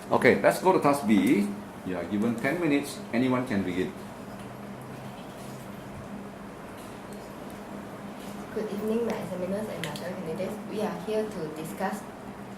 Okay, let's go to task B. You are given 10 minutes. Anyone can begin. Good evening, my examiners and my fellow candidates. We are here to discuss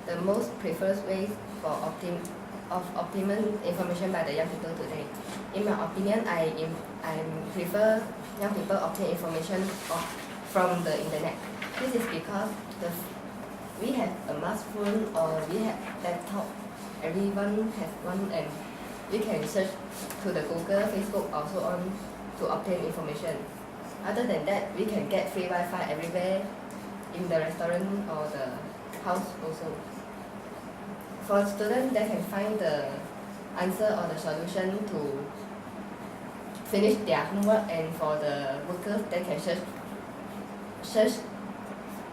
the most preferred ways for optimum information by the young people today. In my opinion, I prefer young people obtain information from the internet. This is because we have a smartphone or we have laptop. Everyone has one, and we can search to the Google, Facebook, also on to obtain information. Other than that, we can get free Wi-Fi everywhere, in the restaurant or the house also. For students, they can find the answer or the solution to finish their homework, and for the workers, they can search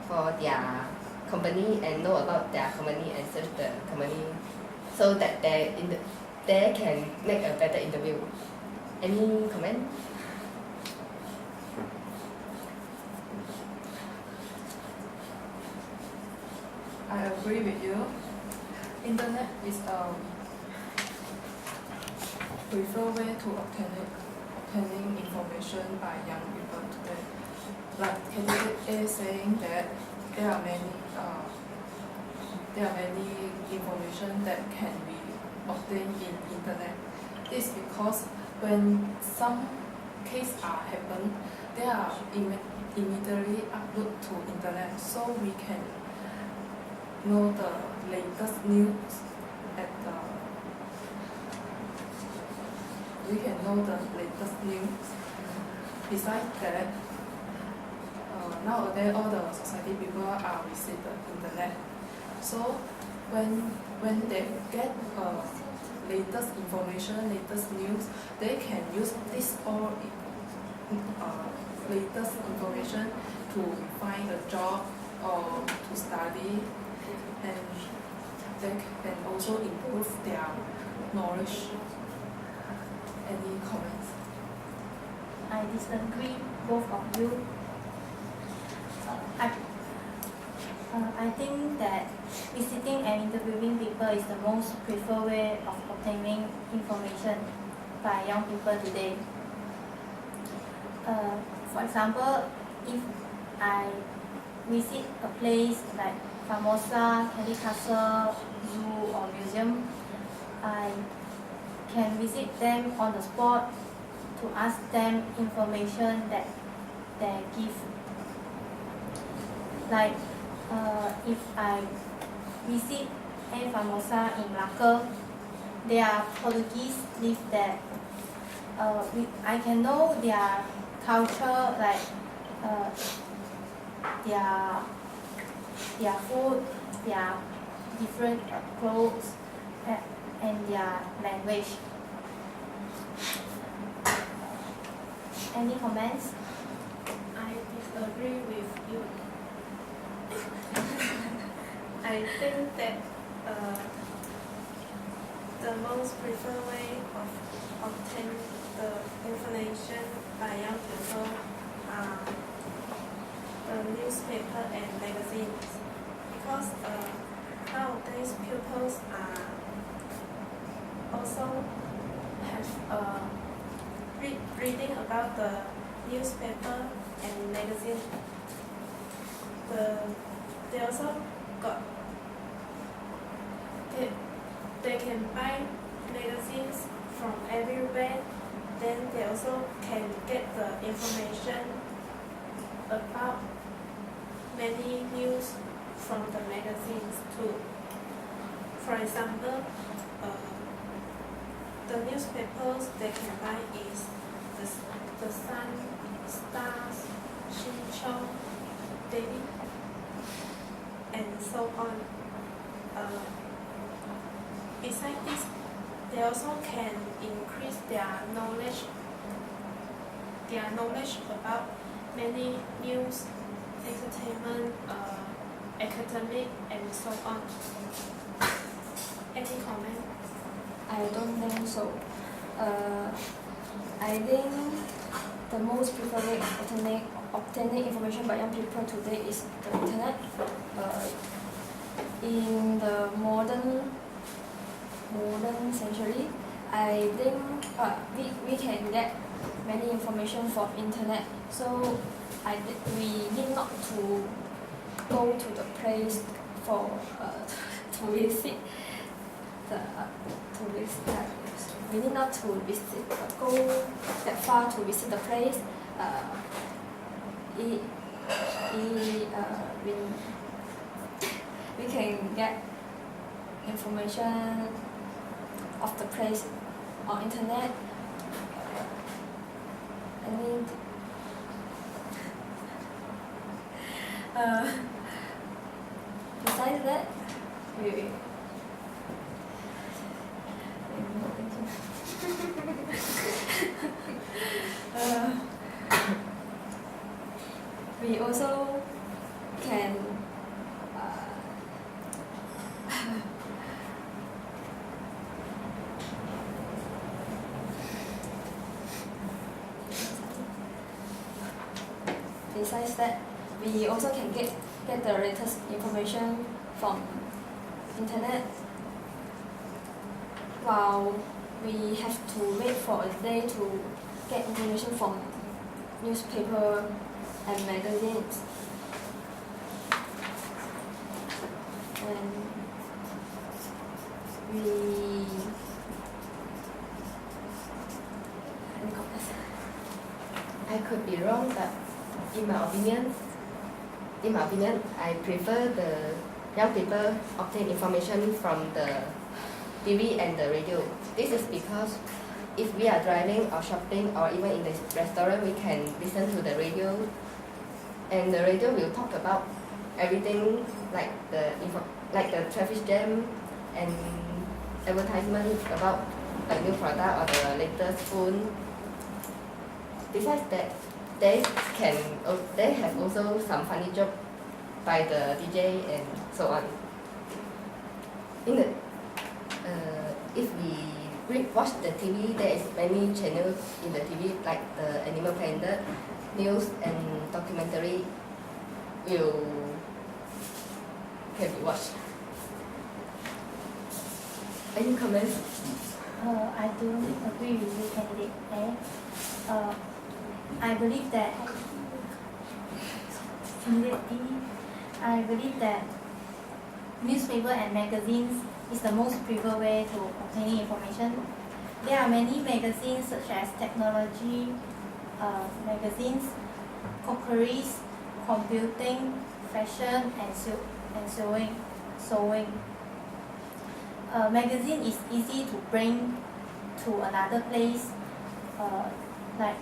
for their company and know about their company and search the company, so that they can make a better interview. Any comment? I agree with you. Internet is a preferred way to obtaining information by young people today. Like candidate A saying that there are many information that can be obtained in internet. This is because when some case happen, they are immediately upload to internet, so we can know the latest news Besides that, nowadays all the society people are visit the internet. So when they get latest information, latest news, they can use this all latest information to find a job or to study, and they can also improve their knowledge. Any comments? I disagree both of you. I think that visiting and interviewing people is the most preferred way of obtaining information by young people today. For example, if I visit a place like Formosa, Candy Castle, zoo or museum, I can visit them on the spot to ask them information that they give. Like if I visit a Formosa in Malacca, there are Portuguese live there. I can know their culture, like their food, their different clothes, and their language. Any comments? I disagree with you. I think that the most preferred way of obtaining the information by young people are the newspaper and magazines, because nowadays pupils are also have reading about the newspaper and magazine. They also got they can buy magazines from everywhere. Then they also can get the information about many news from the magazines too. For example, the newspapers they can buy is the Sun, Stars, Xinqiu, Daily, and so on. Besides this, they also can increase their knowledge about many news, entertainment, academic, and so on. Any comment? I don't think so. I think the most preferred way of obtaining information by young people today is the internet. In the modern modern century, I think we can get many information from internet. So we need not to go to the place for to visit the we need not to go that far to visit the place. We can get information of the place on internet. And besides that, we also can besides that, we also can get the latest information from internet, while we have to wait for a day to get information from newspaper and magazines. And any comments? I could be wrong, but in my opinion, I prefer the young people obtain information from the TV and the radio. This is because if we are driving or shopping or even in the restaurant, we can listen to the radio, and the radio will talk about everything like the traffic jam and advertisement about a new product or the latest phone. Besides that, they have also some funny joke by the DJ and so on. If we watch the TV, there is many channels in the TV like the Animal Planet, news and documentary can be watched. Any comments? I do agree with you, candidate A. I believe that newspaper and magazines is the most preferred way to obtaining information. There are many magazines such as technology magazines, cookeries, computing, fashion, and sewing. Magazine is easy to bring to another place. Like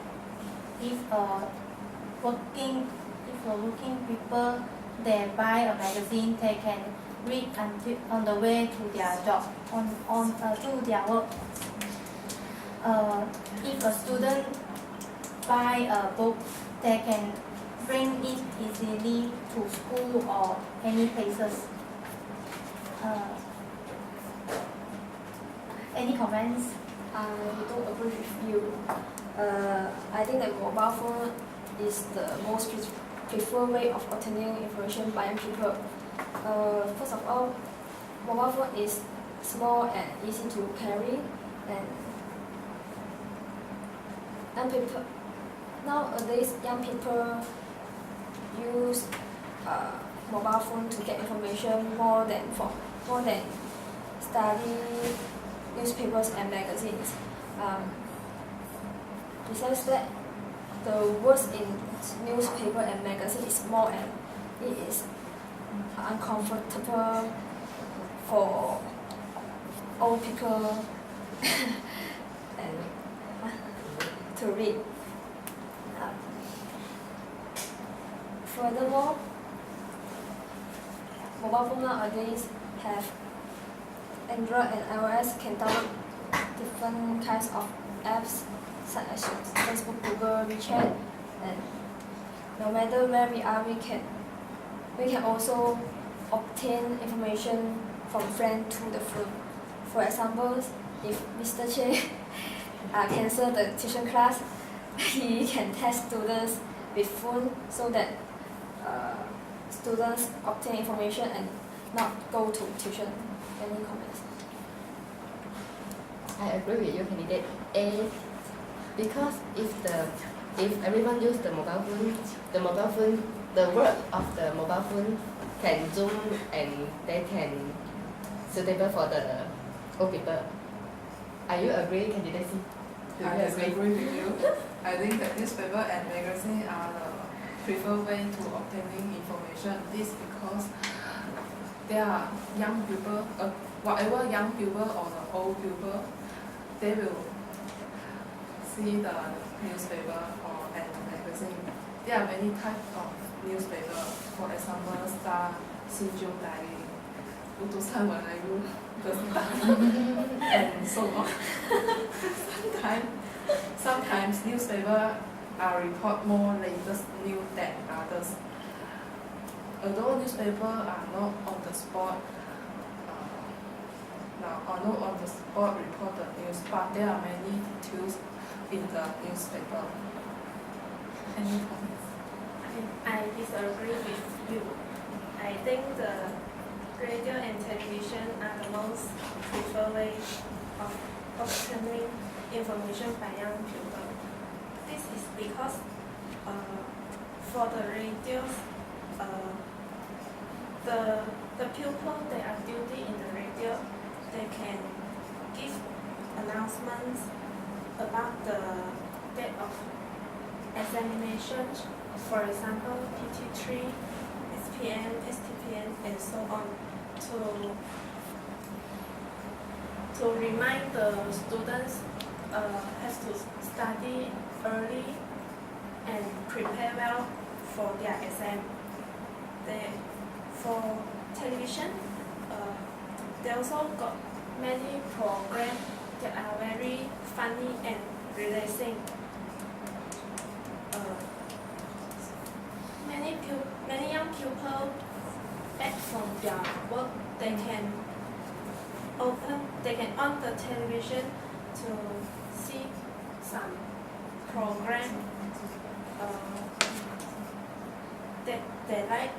if working people, they buy a magazine, they can read until on the way to their job, to their work. If a student buy a book, they can bring it easily to school or any places. Any comments? I don't agree with you. I think that mobile phone is the most preferred way of obtaining information by young people. First of all, mobile phone is small and easy to carry, and nowadays young people use mobile phone to get information more than study newspapers and magazines. Besides that, the words in newspaper and magazine is small and it is uncomfortable for old people and to read. Furthermore, mobile phone nowadays have Android and iOS can download different kinds of apps such as Facebook, Google, WeChat, and no matter where we are, we can also obtain information from friends through the phone. For example, if Mr. Che cancel the tuition class, he can test students with phone so that students obtain information and not go to tuition. Any comments? I agree with you, candidate A, because if everyone use the mobile phone, the word of the mobile phone can zoom and they can suitable for the old people. Are you agree, candidate C? Do I you disagree with you. I think that newspaper and magazine are the preferred way to obtaining information. This because there are young people, whatever young people or the old people, they will see the newspaper or and magazine. There are many types of newspaper. For example, Star, Sinjung Diary, Utusan Melayu, The Star, and so on. Sometimes newspaper report more latest news than others. Although newspaper are not on the spot, report the news, but there are many details in the newspaper. Any comments? I disagree with you. I think the radio and television are the most preferred way of obtaining information by young people. This is because for the radios, the people that are duty in the radio, they can give announcements about the date of examination, for example, PT3, SPM, STPM, and so on, to remind the students have to study early and prepare well for their exam. For television, they also got many programs that are very funny and relaxing. Many young people back from their work, they can on the television to see some program that they like.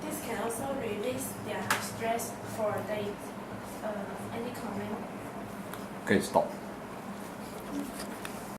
This can also release their stress for a day. Any comment? Okay, stop.